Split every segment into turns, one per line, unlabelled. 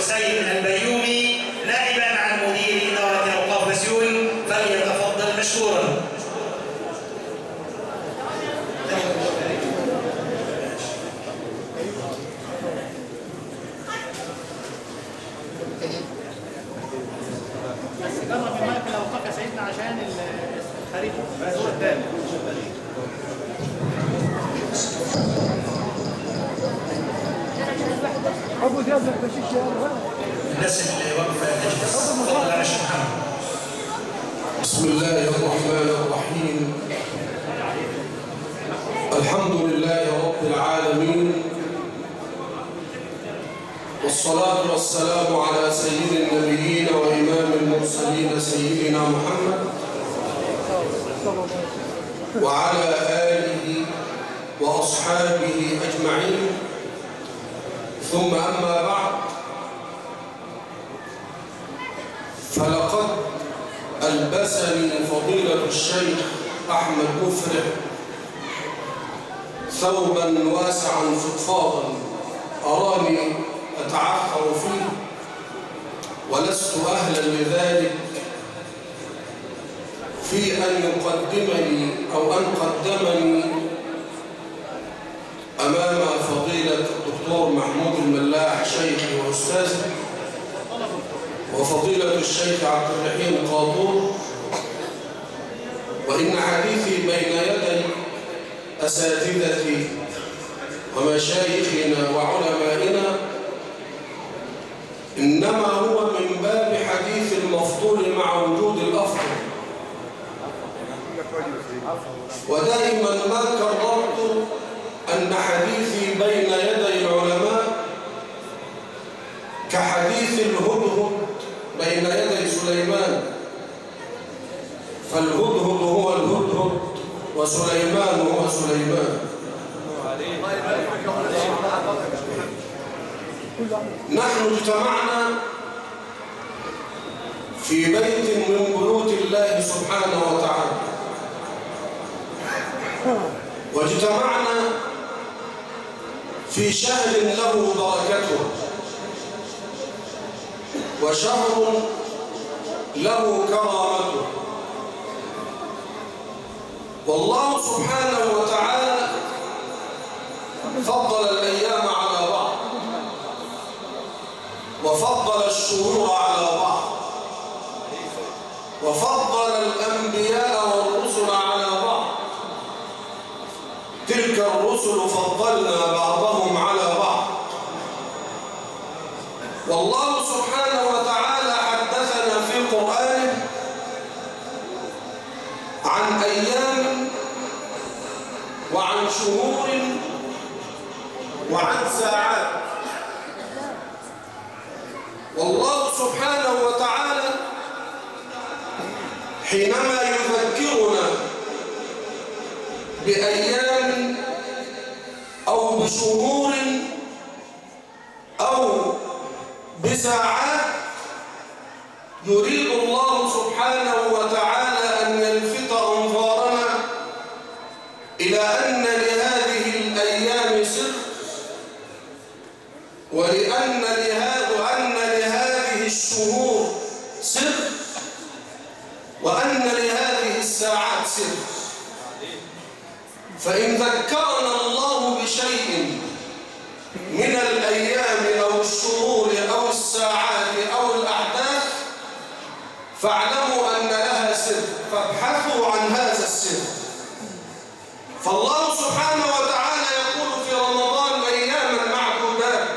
حسين البيومي نائبا عن مدير إدارة الأوقاف بسيون، فليتفضل مشكورا.
بس جرب المايك الأوقاف يا سيدنا عشان الخريطة هو الثاني.
ابو زياد البشيش يا
الناس اللي واقفه تجلس. تفضل يا شيخ محمد.
بسم الله الرحمن الرحيم. الحمد لله رب العالمين، والصلاة والسلام على سيد النبيين وإمام المرسلين سيدنا محمد وعلى آله وأصحابه أجمعين، ثم أما بعد، فلقد ألبسني فضيلة الشيخ أحمد مفرح ثوبا واسعا فضفاضا أراني أتعثر فيه، ولست أهلا لذلك في أن يقدمني أو أن قدمني أمام فضيلة الدكتور محمود الملاح شيخي وأستاذي، وفضيلة الشيخ عبد الرحيم قاطور، وإن حديثي بين يدي أساتذتي ومشايخنا وعلمائنا إنما هو من باب حديث المفضول مع وجود الأفضل. ودائما ما كررت أن حديثي بين يدي العلماء كحديث الهدهد بين يدي سليمان، فالهدهد هو الهدهد وسليمان هو سليمان. نحن اجتمعنا في بيت من بيوت الله سبحانه وتعالى، واجتمعنا في شهر له بركته، وشهر له كرامته، والله سبحانه وتعالى فضل الأيام على بعض، وفضل الشهور على بعض، وفضل الأنبياء والرسل على بعض. تلك الرسل فضلنا بعضهم على بعض. والله سبحانه وتعالى حدثنا في قرآنه عن أيام وعن شهور وعن ساعات. والله سبحانه وتعالى حينما يذكرنا بأيام أو بشهور أو بساعات، يريد الله سبحانه وتعالى أن يلفت أنظارنا إلى أن لهذه الأيام سر، وأن لهذه الشهور سر، وأن لهذه الساعات سر. فإن ذكرنا الله بشيء من الأيام أو الشهور أو الساعات أو الأحداث فاعلموا أن لها سر، فابحثوا عن هذا السر. فالله سبحانه وتعالى يقول في رمضان أياما معدودات،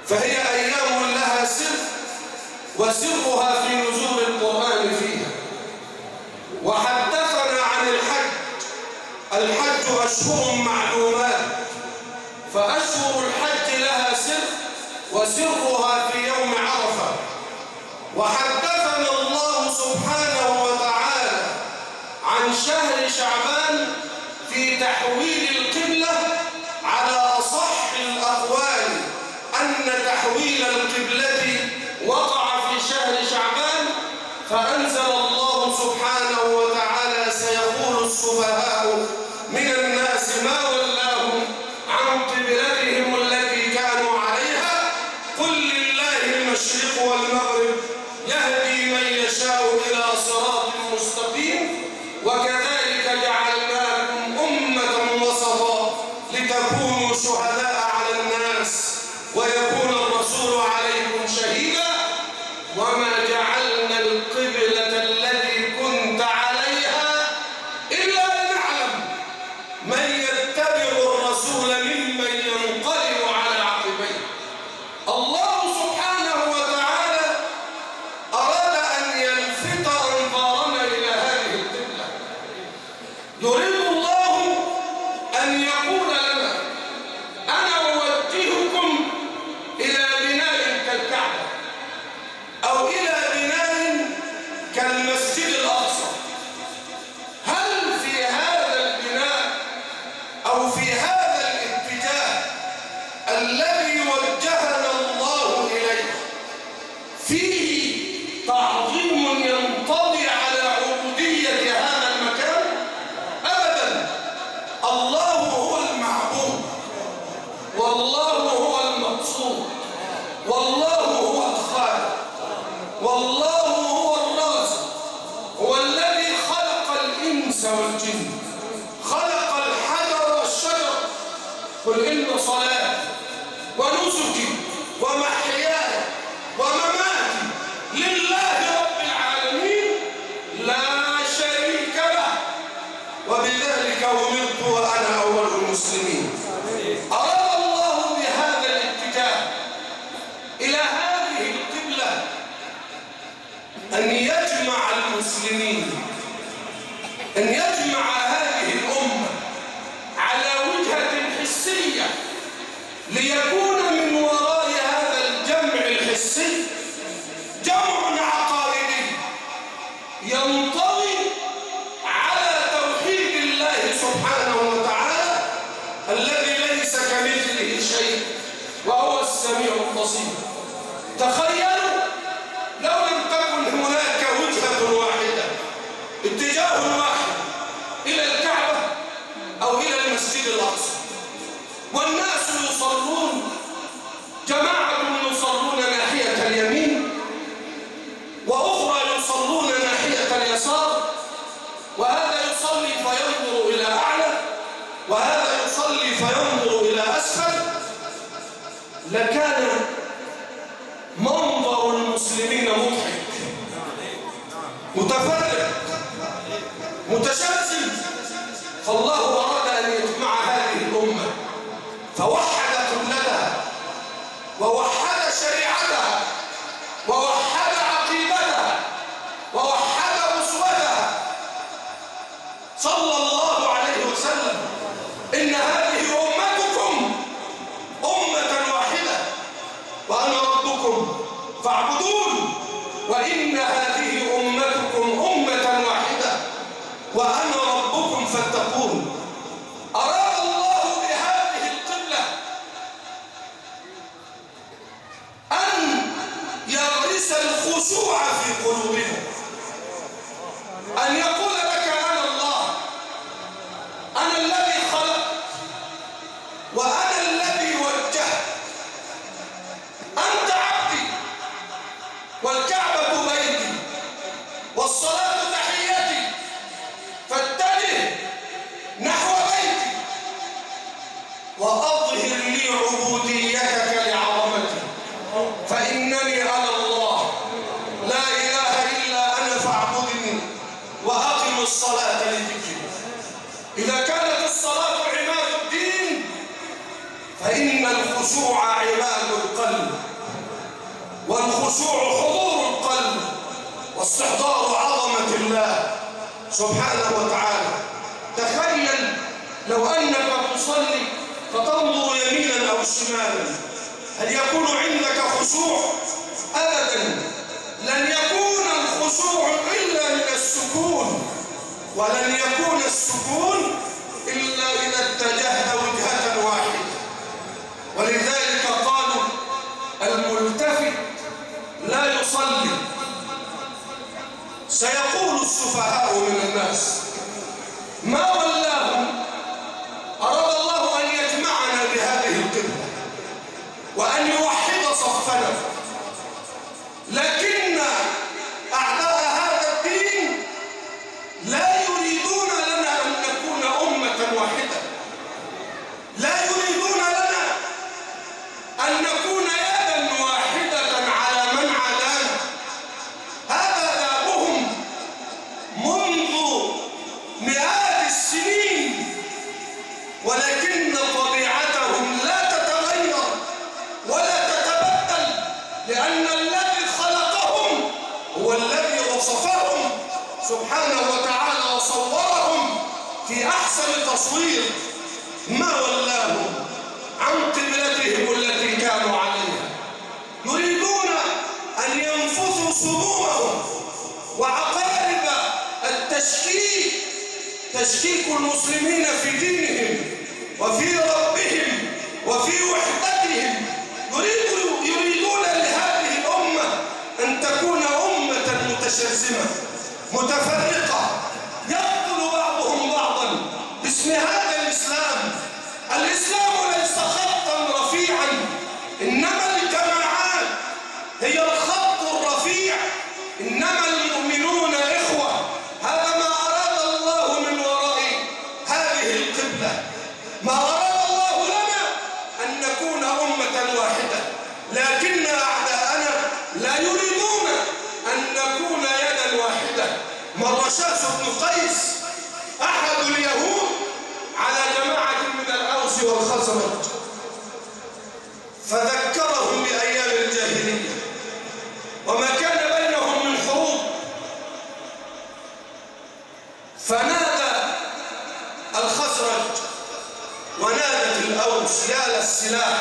فهي أيام لها سر، وسرها في نزول القرآن فيها. وحدثنا عن الحج أشهر معلومات، فأشهر الحج لها سر، وسرها في يوم عرفة. وحدثنا الله سبحانه وتعالى عن شهر شعبان في تحويل القبلة على أصح الأقوال، أن تحويل القبلة وقع في شهر شعبان، فأنزل الله سبحانه وتعالى: سيقول السفهاء من الناس ما ولاهم عن قبلتهم التي كانوا عليها قل فيه تعظيم ينطوي على عبودية هذا المكان؟ أبدا. الله هو المعبود، والله هو المقصود، والله هو الخالق، والله هو الرازق، هو الذي خلق الإنس والجن، خلق الحجر والشجر. قل إن صلاتي ونسكي ومحياي ومماتي لله رب العالمين لا شريك له وبذلك أمرت وأنا أول المسلمين. أراد الله بهذا الاتجاه إلى هذه القبلة أن يجمع المسلمين، أن يجمع هذه الأمة على وجهة حسية، ليكون من وراء هذا الجمع الحسي جمع عقائدي ينطوي على توحيد الله سبحانه وتعالى الذي ليس كمثله شيء وهو السميع البصير. تخيلوا لو لم تكن هناك وجهة واحدة، اتجاه واحد إلى الكعبة أو إلى المسجد الأقصى، والناس يصلون، جماعة يصلون ناحية اليمين وأخرى يصلون ناحية اليسار، وهذا يصلي فينظر إلى أعلى وهذا يصلي فينظر إلى أسفل، لكان منظر المسلمين مضحك متفرق متشتت. فالله أراد أن يجمع هذه الأمة فوحد قبلتها ووحد شريعتها ووحد عقيدتها ووحد أسوتها. صلى الله عليه وسلم: إن هذه أمتكم أمة واحدة وأنا ربكم فاعبدون، وإن هذه أمتكم أمة واحدة وأنا ربكم فاتقون. أراد الله بهذه القبلة أن يغرس الخشوع في قلوبنا، أن يقول لك: أنا الله، أنا الذي خلقت وأنا الذي وجهت، أنت عبدي والكعبة بيتي والصلاة تحيتي، فاتجه نحو بيتي وأظهر لي عبوديتك لعظمتي، فإنني أنا الله لا إله إلا أنا فاعبدني وأقم الصلاة لذكري. إذا كانت الصلاة عماد الدين فإن الخشوع عماد القلب، والخشوع حضور القلب واستحضار عظمة الله سبحانه وتعالى. تخيل لو أنك تصلي فتنظر يمينا أو شمالا، هل يكون عندك خشوع؟ أبدا. لن يكون الخشوع إلا من السكون، ولن يكون السكون إلا إذا اتجهت وجهة واحدة. ولذلك قالوا: الملتفت لا يصلي. سيقول السفهاء من الناس: ما ولاهم؟ أراد الله أن يجمعنا بهذه القبلة وأن يوحد صفنا، لكن أعداء هذا الدين لا يريدون لنا أن نكون أمة واحدة، لا يريدون لنا أن نكون يدا واحدة على من عادانا. هذا دابهم منذ مئات السنين، ولكن طبيعتهم لا تتغير ولا تتبدل، لأن الذي خلقهم هو الذي وصفهم سبحانه وتعالى وصورهم في أحسن تصوير. ما ولاهم عن قبلتهم التي كانوا عليها. يريدون أن ينفثوا سمومهم وعقارب التشكيك، تشكيك المسلمين في دينهم وفي ربهم وفي وحدتهم. يريدون لهذه الأمة أن مسلمة متفرقة يقتل بعضهم بعضا باسم هذا الإسلام. الإسلام ليس خطا رفيعا، إنما الجماعات هي الخط الرفيع، إنما المؤمنون إخوة. هذا ما أراد الله من وراء هذه القبلة. ما أراد الله لنا أن نكون أمة واحدة، لكن أعداءنا لا يريدون أن نكون يدا واحدة. مر شاس بن قيس أحد اليهود على جماعة من الأوس والخزرج فذكرهم بأيام الجاهلية وما كان بينهم من حروب، فنادى الخزرج ونادت الأوس يا للسلاح،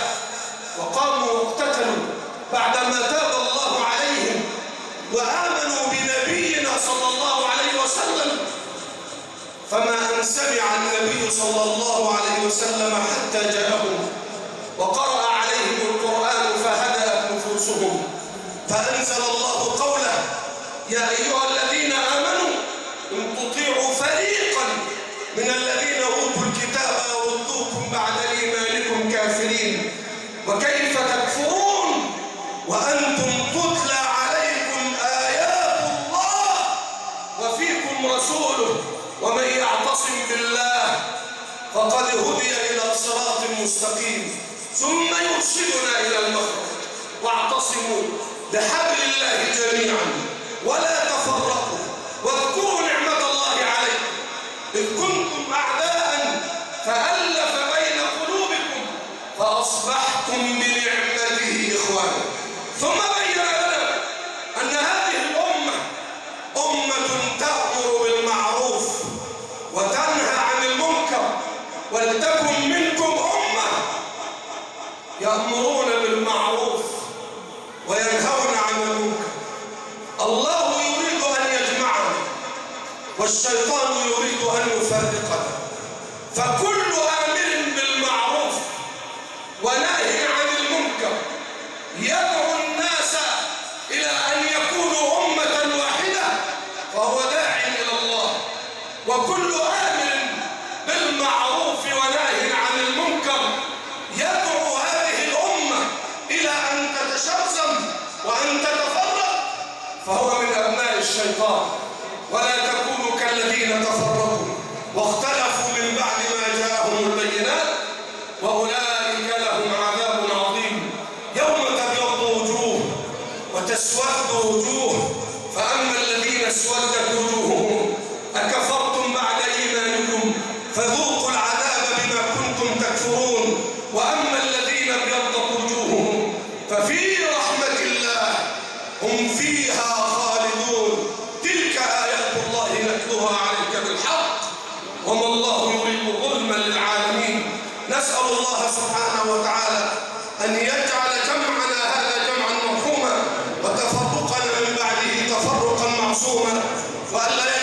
وقاموا واقتتلوا بعدما تاب الله عليهم وآمنوا بنبينا صلى الله عليه وسلم. فما أن سمع النبي صلى الله عليه وسلم حتى جاءهم وقرأ عليهم القرآن فهدأت نفوسهم، فأنزل الله قوله يا أيها الذين آمنوا إن تطيعوا فريقا من الذين أوتوا الكتاب يردوكم بعد إيمانكم كافرين وكيف تكفرون وأنتم تتلى عليكم آيات الله وفيكم رسوله ومن يعتصم بالله فقد هدي إلى صراط مستقيم ثم يرشدنا إلى المخرج واعتصموا بحبل الله جميعا ولا تفرقوا واذكروا نعمة الله عليكم إذ كنتم أعداء فألف بين قلوبكم فأصبحتم بنعمته إخوانا. ثم بين لنا أن هذه الأمة أمة تأمر بالمعروف وتنهى عن المنكر، ولتكن منكم أمة يأمرون بالمعروف وينهون عن المنكر. الله يريد أن يجمعنا والشيطان يريد أن يفرقنا، فكل آمر بالمعروف وناهي عن المنكر يدعو الناس إلى أن يكونوا أمة واحدة فهو داع إلى الله، وكل آمر بالمعروف وناهي عن المنكر يدعو هذه الأمة إلى أن تتشرذم وأن تتفرق فهو من أبناء الشيطان. ولا تكونوا كالذين تفرقوا واختلفوا من بعد ما جاءهم البينات وأولئك لهم عذاب عظيم يوم تبيض وجوه وتسود وجوه، فأما الذين اسودت وجوههم أكفرتم بعد إيمانكم فذوقوا العذاب بما كنتم تكفرون، وأما الذين ابيضت وجوههم ففي رحمة الله هم فيها خالدون. تلك آيات الله نتلوها عليك بالحق وما الله يريد ظلما للعالمين. نسأل الله سبحانه وتعالى أن يجعل جمعنا هذا جمعا مرحوما وتفرقنا من بعده تفرقا معصوما، وأن لا